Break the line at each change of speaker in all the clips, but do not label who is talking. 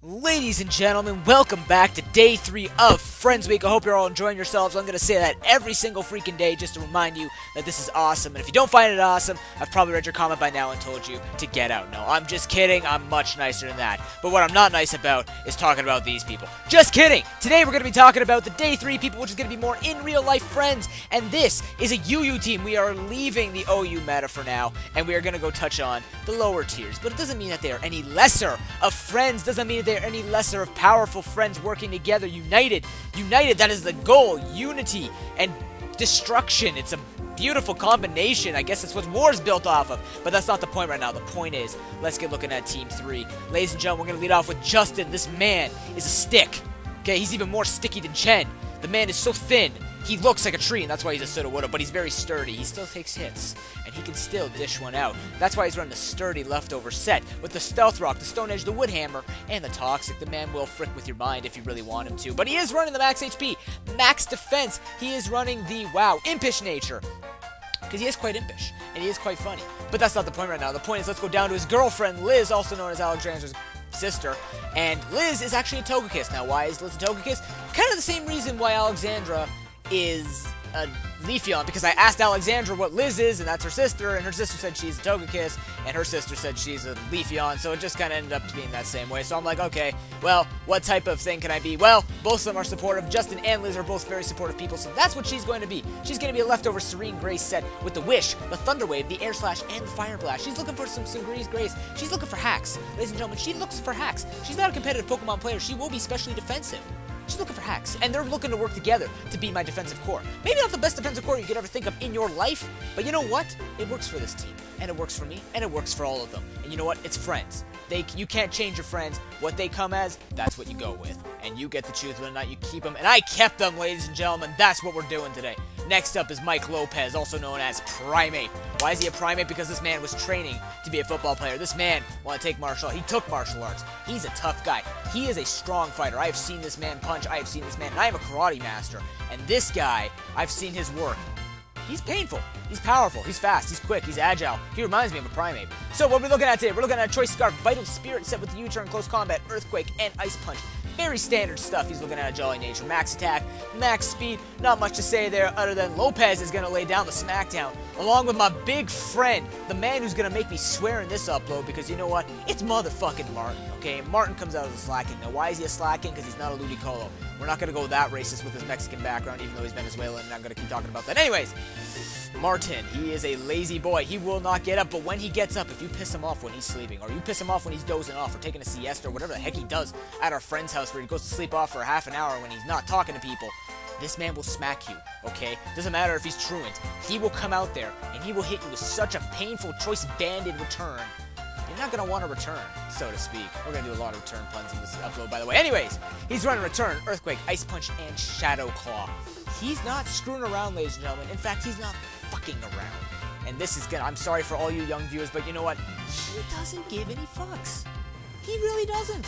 Ladies and gentlemen, welcome back to day 3 of Friends Week. I hope you're all enjoying yourselves. I'm going to say that every single freaking day just to remind you that this is awesome. And if you don't find it awesome, I've probably read your comment by now and told you to get out. No, I'm just kidding. I'm much nicer than that. But what I'm not nice about is talking about these people. Just kidding! Today we're going to be talking about the day 3 people, which is going to be more in real life friends. And this is a UU team. We are leaving the OU meta for now, and we are going to go touch on the lower tiers. But it doesn't mean that they are any lesser of friends. Doesn't mean that they are any lesser of powerful friends working together, united, that is the goal, unity and destruction. It's a beautiful combination. I guess that's what war's built off of, but that's not the point right now. The point is, let's get looking at Team 3. Ladies and gentlemen, we're going to lead off with Justin. This man is a stick. Okay, he's even more sticky than Chen. The man is so thin, he looks like a tree, and that's why he's a Soda Woda, but he's very sturdy. He still takes hits, and he can still dish one out. That's why he's running the sturdy leftover set with the Stealth Rock, the Stone Edge, the Wood Hammer, and the Toxic. The man will frick with your mind if you really want him to, but he is running the max HP, max defense. He is running the, wow, impish nature, because he is quite impish, and he is quite funny. But that's not the point right now. The point is, let's go down to his girlfriend, Liz, also known as Alexandra's sister, and Liz is actually a Togekiss. Now, why is Liz a Togekiss? Kind of the same reason why Alexandra is a Leafeon, because I asked Alexandra what Liz is, and that's her sister, and her sister said she's a Togekiss, and her sister said she's a Leafeon, so it just kind of ended up being that same way. So I'm like, okay, well, what type of thing can I be? Well, both of them are supportive. Justin and Liz are both very supportive people, so that's what she's going to be. She's going to be a leftover Serene Grace set with the Wish, the Thunder Wave, the Air Slash, and the Fire Blast. She's looking for some Grace. She's looking for hacks. Ladies and gentlemen, she looks for hacks. She's not a competitive Pokemon player. She will be specially defensive. She's looking for hacks, and they're looking to work together to be my defensive core. Maybe not the best defensive core you could ever think of in your life, but you know what? It works for this team, and it works for me, and it works for all of them. And you know what? It's friends. You can't change your friends. What they come as, that's what you go with. And you get to choose whether or not you keep them, and I kept them, ladies and gentlemen. That's what we're doing today. Next up is Mike Lopez, also known as Primate. Why is he a Primate? Because this man was training to be a football player. This man wanted to take martial arts. He took martial arts. He's a tough guy. He is a strong fighter. I have seen this man punch. I have seen this man, and I am a karate master. And this guy, I've seen his work. He's painful. He's powerful. He's fast. He's quick. He's agile. He reminds me of a Primate. So what are we looking at today? We're looking at a Choice Scarf, Vital Spirit set with the U-turn, Close Combat, Earthquake, and Ice Punch. Very standard stuff. He's looking at a Jolly Nature. Max attack, max speed. Not much to say there other than Lopez is going to lay down the smackdown along with my big friend, the man who's going to make me swear in this upload, because you know what? It's motherfucking Martin, okay? Martin comes out as a Slacking. Now, why is he a Slacking? Because he's not a Ludicolo. We're not going to go that racist with his Mexican background, even though he's Venezuelan, and I'm going to keep talking about that. Anyways, Martin, he is a lazy boy. He will not get up, but when he gets up, if you piss him off when he's sleeping, or you piss him off when he's dozing off, or taking a siesta, or whatever the heck he does at our friend's house where he goes to sleep off for half an hour when he's not talking to people, this man will smack you, okay? Doesn't matter if he's truant. He will come out there, and he will hit you with such a painful choice band in return. You're not going to want to return, so to speak. We're going to do a lot of return puns in this upload, by the way. Anyways, he's running Return, Earthquake, Ice Punch, and Shadow Claw. He's not screwing around, ladies and gentlemen. In fact, he's not fucking around. And this is gonna, I'm sorry for all you young viewers, but you know what? He doesn't give any fucks. He really doesn't.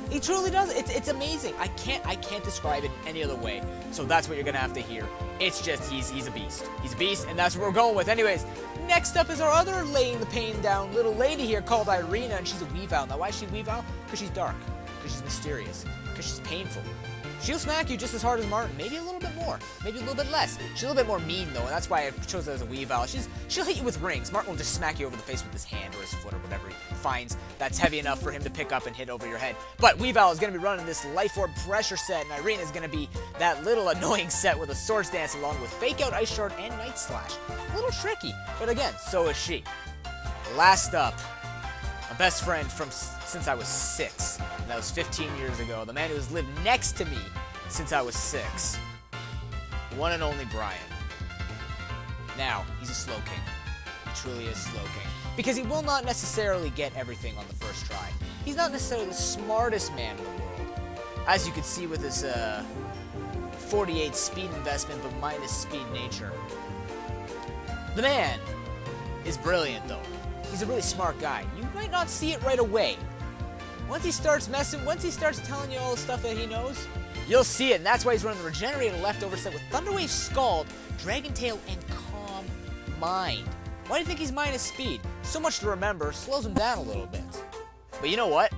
He truly does. It's amazing. I can't describe it any other way. So that's what you're gonna have to hear. It's just he's a beast. He's a beast, and that's what we're going with. Anyways, next up is our other laying the pain down little lady here called Irina, and she's a Weavile. Now, why is she Weavile? Because she's dark. Because she's mysterious. Because she's painful. She'll smack you just as hard as Martin, maybe a little bit more, maybe a little bit less. She's a little bit more mean though, and that's why I chose her as a Weavile. She'll hit you with rings. Martin will just smack you over the face with his hand or his foot or whatever he finds that's heavy enough for him to pick up and hit over your head. But Weavile is going to be running this Life Orb Pressure set, and Irina is going to be that little annoying set with a Swords Dance along with Fake Out, Ice Shard, and Night Slash. A little tricky, but again, so is she. Last up, a best friend from since I was 6. And that was 15 years ago. The man who has lived next to me since I was 6. The one and only Brian. Now, he's a Slow King. He truly is Slow King. Because he will not necessarily get everything on the first try. He's not necessarily the smartest man in the world. As you can see with his 48 speed investment, but minus speed nature. The man is brilliant, though. He's a really smart guy. You might not see it right away. Once he starts telling you all the stuff that he knows, you'll see it, and that's why he's running the Regenerated Leftover set with Thunderwave Scald, Dragon Tail, and Calm Mind. Why do you think he's minus speed? So much to remember, slows him down a little bit. But you know what?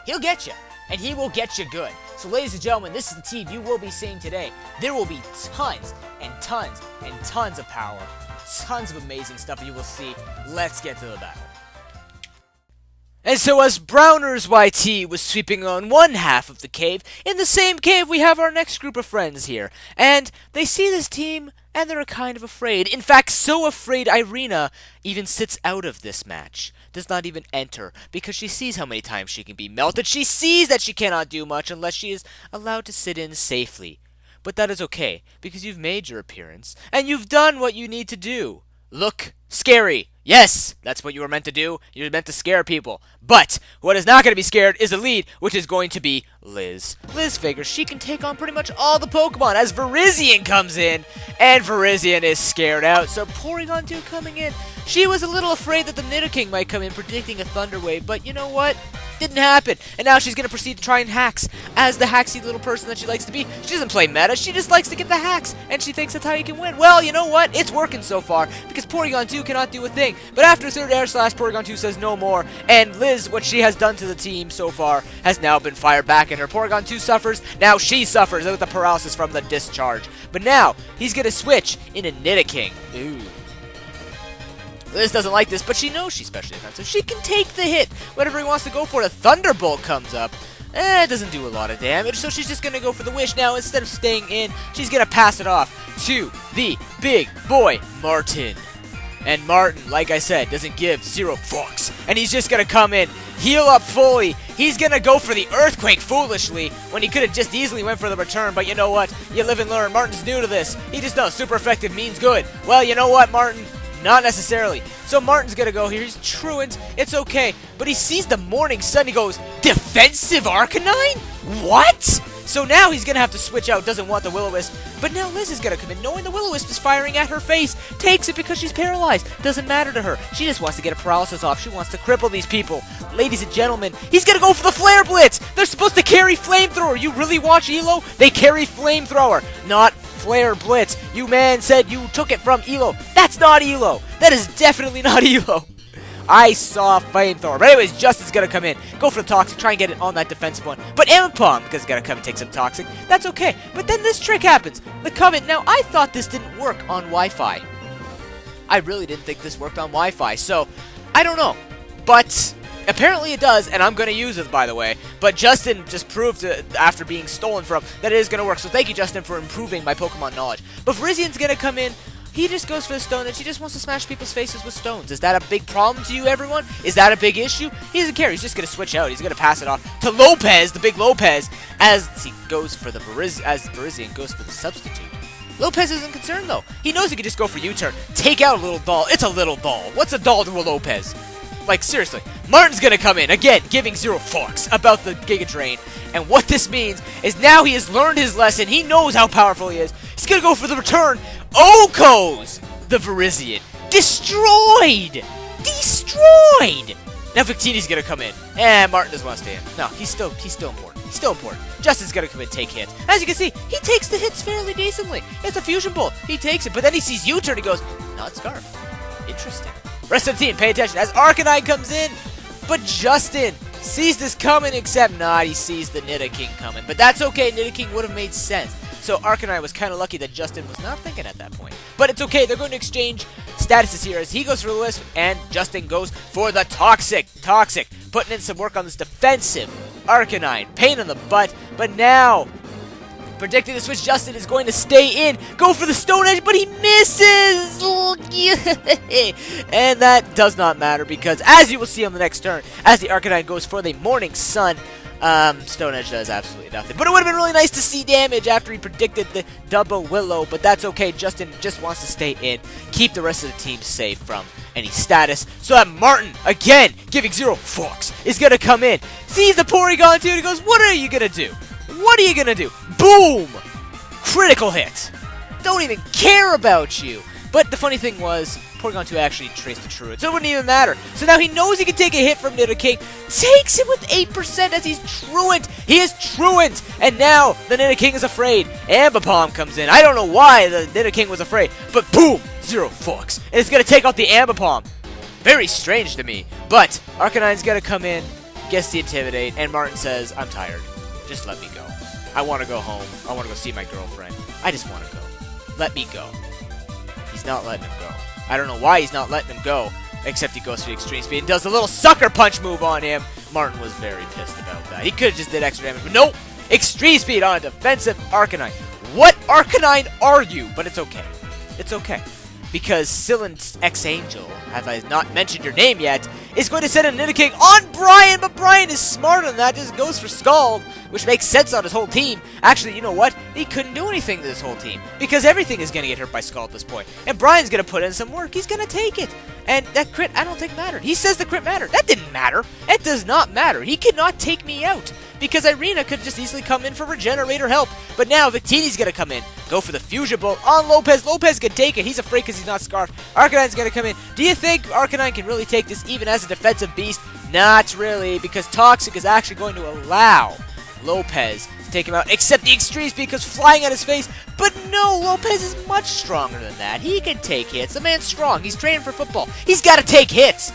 he'll get you. And he will get you good. So ladies and gentlemen, this is the team you will be seeing today. There will be tons and tons and tons of power. Tons of amazing stuff you will see. Let's get to the battle. And so as Browner's YT was sweeping on one half of the cave, in the same cave we have our next group of friends here. And they see this team and they're kind of afraid. In fact, so afraid Irina even sits out of this match. Does not even enter, because she sees how many times she can be melted. She sees that she cannot do much unless she is allowed to sit in safely. But that is okay, because you've made your appearance, and you've done what you need to do. Look scary. Yes, that's what you were meant to do. You're meant to scare people. But what is not going to be scared is the lead, which is going to be Liz. Liz figures she can take on pretty much all the Pokemon as Virizion comes in, and Virizion is scared out. So Porygon 2 coming in. She was a little afraid that the Nidoking might come in, predicting a Thunder Wave, but you know what? Didn't happen. And now she's going to proceed to try and hacks. As the hacksy little person that she likes to be, she doesn't play meta, she just likes to get the hacks, and she thinks that's how you can win. Well, you know what? It's working so far, because Porygon 2 cannot do a thing. But after third air slash, Porygon 2 says no more, and Liz, what she has done to the team so far, has now been fired back at her. Porygon 2 suffers, now she suffers with the paralysis from the discharge. But now, he's going to switch into Nidoking. Ooh. Liz doesn't like this, but she knows she's specially defensive. She can take the hit. Whatever he wants to go for, the Thunderbolt comes up. It doesn't do a lot of damage, so she's just going to go for the Wish. Now, instead of staying in, she's going to pass it off to the big boy, Martin. And Martin, like I said, doesn't give zero fucks. And he's just going to come in, heal up fully. He's going to go for the Earthquake foolishly when he could have just easily went for the return. But you know what? You live and learn. Martin's new to this. He just knows super effective means good. Well, you know what, Martin? Not necessarily. So Martin's gonna go here. He's truant. It's okay. But he sees the morning sun. He goes, defensive Arcanine? What? So now he's gonna have to switch out. Doesn't want the Will-O-Wisp. But now Liz is gonna come in, knowing the Will-O-Wisp is firing at her face. Takes it because she's paralyzed. Doesn't matter to her. She just wants to get a paralysis off. She wants to cripple these people. Ladies and gentlemen, he's gonna go for the Flare Blitz. They're supposed to carry Flamethrower. You really watch Elo? They carry Flamethrower, not Flare Blitz. You man said you took it from Elo. That's not Elo. That is definitely not Elo. I saw Flamethrower. But anyways, Justin's gonna come in. Go for the Toxic. Try and get it on that defensive one. But Ambipom, because it's gonna come and take some Toxic. That's okay. But then this trick happens. The Comet. Now, I thought this didn't work on Wi-Fi. I really didn't think this worked on Wi-Fi. So, I don't know. But apparently it does, and I'm going to use it, by the way. But Justin just proved, after being stolen from, that it is going to work. So thank you, Justin, for improving my Pokemon knowledge. But Virizion's going to come in. He just goes for the Stone Edge. He just wants to smash people's faces with stones. Is that a big problem to you, everyone? Is that a big issue? He doesn't care. He's just going to switch out. He's going to pass it off to Lopez, the big Lopez, as he goes for the Virizion goes for the substitute. Lopez isn't concerned, though. He knows he can just go for U-turn. Take out a little doll. It's a little doll. What's a doll to a Lopez? Like, seriously. Martin's gonna come in, again, giving zero fucks about the Giga Drain. And what this means is now he has learned his lesson. He knows how powerful he is. He's gonna go for the return. Oko's the Virizion. Destroyed! Destroyed! Now Victini's gonna come in. Martin doesn't want to stay in. No, he's still important. He's still important. Justin's gonna come in and take hits. As you can see, he takes the hits fairly decently. It's a Fusion Bolt. He takes it, but then he sees U-turn. He goes, not Scarf. Interesting. Rest of the team, pay attention as Arcanine comes in. But Justin sees this coming, except not. He sees the Nidoking coming. But that's okay. Nidoking would have made sense. So Arcanine was kind of lucky that Justin was not thinking at that point. But it's okay. They're going to exchange statuses here as he goes for the Wisp and Justin goes for the Toxic. Toxic. Putting in some work on this defensive Arcanine. Pain in the butt. But now, predicting the switch, Justin is going to stay in. Go for the Stone Edge, but he misses! And that does not matter because, as you will see on the next turn, as the Arcanine goes for the Morning Sun, Stone Edge does absolutely nothing. But it would have been really nice to see damage after he predicted the double Willow, but that's okay. Justin just wants to stay in, keep the rest of the team safe from any status, so that Martin, again, giving zero fucks, is going to come in. Sees the Porygon 2 and he goes, what are you going to do? What are you going to do? Boom! Critical hit. Don't even care about you. But the funny thing was, Porygon 2 actually traced the Truant, so it wouldn't even matter. So now he knows he can take a hit from Nidoking, takes it with 8% as he's Truant. He is Truant, and now the Nidoking is afraid. Ambipom comes in. I don't know why the Nidoking was afraid, but boom, zero fucks. And it's going to take out the Ambipom. Very strange to me, but Arcanine's going to come in, gets the Intimidate, and Martin says, I'm tired. Just let me go. I want to go home. I want to go see my girlfriend. I just want to go. Let me go. He's not letting him go. I don't know why he's not letting him go, except he goes for the extreme speed and does the little sucker punch move on him. Martin was very pissed about that. He could have just did extra damage, but nope! Extreme speed on a defensive Arcanine. What Arcanine are you? But it's okay. It's okay. Because Silent X-Angel, have I not mentioned your name yet, is going to send a Nidoking on Brian, but Brian is smarter than that, just goes for Scald, which makes sense on his whole team. Actually, you know what? He couldn't do anything to this whole team, because everything is going to get hurt by Scald at this point. And Brian's going to put in some work. He's going to take it. And that crit, I don't think mattered. He says the crit mattered. That didn't matter. It does not matter. He cannot take me out. Because Irina could just easily come in for Regenerator help. But now Victini's going to come in. Go for the Fusion Bolt on Lopez. Lopez can take it. He's afraid because he's not Scarfed. Arcanine's going to come in. Do you think Arcanine can really take this even as a defensive beast? Not really, because Toxic is actually going to allow Lopez to take him out, except the Extreme Speed goes flying at his face. But no, Lopez is much stronger than that. He can take hits. The man's strong. He's training for football. He's got to take hits.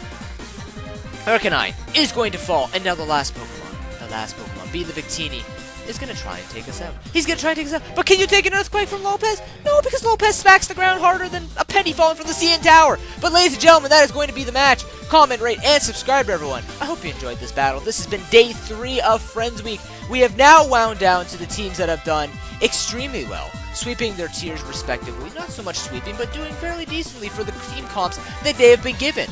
Arcanine is going to fall. And now the last Pokemon. The last Pokemon. Be the Victini. Is going to try and take us out. He's going to try and take us out. But can you take an Earthquake from Lopez? No, because Lopez smacks the ground harder than a penny falling from the CN Tower. But ladies and gentlemen, that is going to be the match. Comment, rate, and subscribe, everyone. I hope you enjoyed this battle. This has been day 3 of Friends Week. We have now wound down to the teams that have done extremely well, sweeping their tiers respectively. Not so much sweeping, but doing fairly decently for the team comps that they have been given.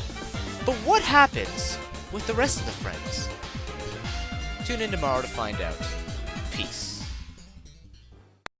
But what happens with the rest of the friends? Tune in tomorrow to find out. Peace.